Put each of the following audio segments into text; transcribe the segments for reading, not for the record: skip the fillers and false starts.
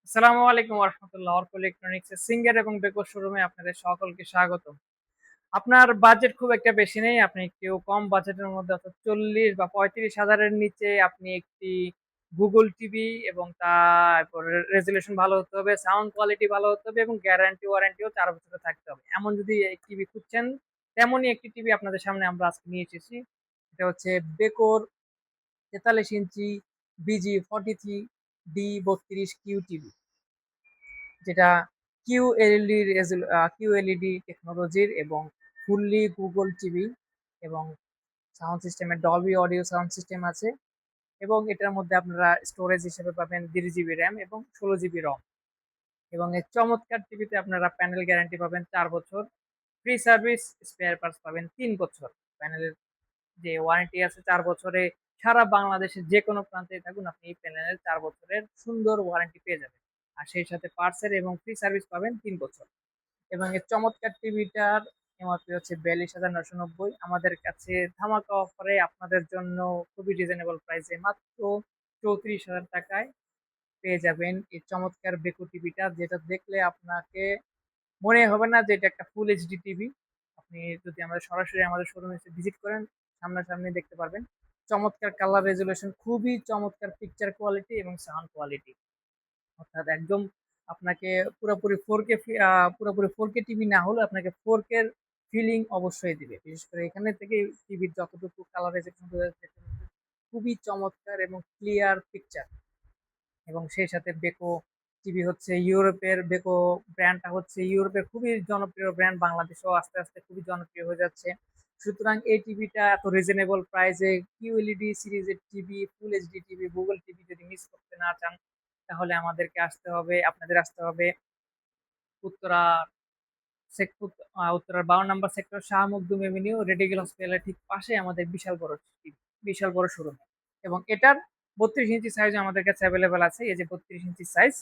আসসালামু আলাইকুম রহমতুল্লাহ। অর্ক ইলেকট্রনিক্স এর সিঙ্গার এবং বেকো শোরুমে আপনাদের সকলকে স্বাগত। আপনার বাজেট খুব একটা বেশি নেই, আপনি কেউ কম বাজেটের মধ্যে অর্থাৎ 40 বা 35 হাজারের নিচে আপনি একটি গুগল টিভি এবং তারপর রেজুলেশন ভালো হতে হবে, সাউন্ড কোয়ালিটি ভালো হতে হবে এবং গ্যারান্টি ওয়ারেন্টিও 4 বছরের থাকতে হবে। এমন যদি এই টিভি খুঁজছেন, তেমনই একটি টিভি আপনাদের সামনে আমরা আজকে নিয়ে এসেছি। এটা হচ্ছে বেকোর 43 ইঞ্চি BG43D32 টিভি, যেটা কিউএলইডি টেকনোলজির এবং ফুললি গুগল টিভি এবং সাউন্ড সিস্টেমের ডলবি অডিও সাউন্ড সিস্টেম আছে। এবং এটার মধ্যে আপনারা স্টোরেজ হিসেবে পাবেন 3 জিবি র্যাম এবং 16 জিবি রম। এবং এই চমৎকার টিভিতে আপনারা প্যানেল গ্যারান্টি পাবেন 4 বছর, ফ্রি সার্ভিস, স্পেয়ার পার্টস পাবেন 3 বছর। প্যানেলের যে ওয়ারেন্টি আছে 4 বছরে, সারা বাংলাদেশের যে কোনো প্রান্তে থাকুন আপনি এই প্যানেলের 4 বছরের সুন্দর ওয়ারেন্টি পেয়ে যাবেন। আর সেই সাথে পার্টসের এবং ফ্রি সার্ভিস পাবেন 3 বছর। এবং এই চমৎকার টিভিটার এমআরপি হচ্ছে 42,990। আমাদের কাছে ধামাকা অফারে আপনাদের জন্য খুবই রিজনেবল প্রাইসে মাত্র 34,000 টাকায় পেয়ে যাবেন এই চমৎকার বেকু টিভিটা, যেটা দেখলে আপনাকে মনে হবে না যে এটা একটা ফুল এইচডি টিভি। আপনি যদি সরাসরি আমাদের শোরুমে এসে ভিজিট করেন, সামনাসামনি দেখতে পারবেন। চমৎকার কালার রেজুলেশন, খুবই চমৎকার পিকচার কোয়ালিটি এবং সাউন্ড কোয়ালিটি, অর্থাৎ একদম আপনাকে পুরোপুরি 4K টিভি না হলে আপনাকে 4K এর ফিলিং অবশ্যই দিবে। বিশেষ করে এখানে থেকে টিভির যতটুকু কালার রেজুলেশন খুবই চমৎকার এবং ক্লিয়ার পিকচার। এবং সেই সাথে বেকো টিভি হচ্ছে ইউরোপের, বেকো ব্র্যান্ডটা হচ্ছে ইউরোপের খুবই জনপ্রিয় ব্র্যান্ড, বাংলাদেশেও আস্তে আস্তে খুবই জনপ্রিয় হয়ে যাচ্ছে। সুতরাং এই টিভিটা এত রিজনেবল প্রাইসে কিউএলইডি সিরিজের TV, full HD TV, Google TV যদি মিস করতে না চান, তাহলে আপনাদের আসতে হবে উত্তরা উত্তরার 12 নম্বর সেক্টর, শাহ মখদুম এভিনিউ, রেডিগেল হসপিটালের ঠিক পাশে আমাদের বিশাল বড় শোরুম। এবং এটার 32 ইঞ্চি সাইজ আমাদের কাছে অ্যাভেলেবেল আছে। এই যে 32 ইঞ্চি সাইজ,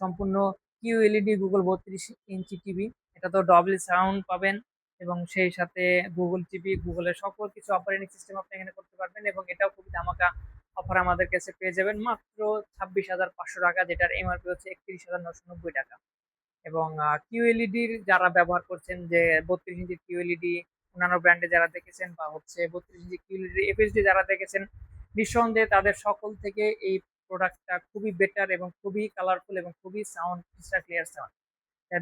সম্পূর্ণ কিউএলইডি গুগল 32 ইঞ্চি টিভি। এটা তো ডবল সাউন্ড পাবেন এবং সেই সাথে গুগল টিভি, গুগলের সকল কিছু অপারেটিং সিস্টেম আপনি এখানে করতে পারবেন। এবং এটাও খুবই ধামাকা অফার আমাদের কাছে পেয়ে যাবেন মাত্র 26,500 টাকা, যেটার এমআরপি হচ্ছে 31,990 টাকা। এবং কিউএলইডির যারা ব্যবহার করছেন, যে 32 ইঞ্চি কিউএলইডি অন্যান্য ব্র্যান্ডে যারা দেখেছেন, বা হচ্ছে 32 ইঞ্চি কিউএলইডি এফএসডি যারা দেখেছেন, নিঃসন্দেহে তাদের সকল থেকে এই প্রোডাক্টটা খুবই বেটার এবং খুবই কালারফুল এবং খুবই সাউন্ড ক্লিয়ার সাউন্ড।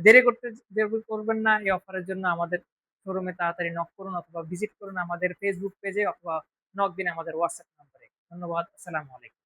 দেরি করবেন না এই অফারের জন্য। আমাদের শোরুমে তাড়াতাড়ি নক করুন অথবা ভিজিট করুন আমাদের ফেসবুক পেজে, অথবা নক দিন আমাদের হোয়াটসঅ্যাপ নম্বরে। ধন্যবাদ। আসসালামু আলাইকুম।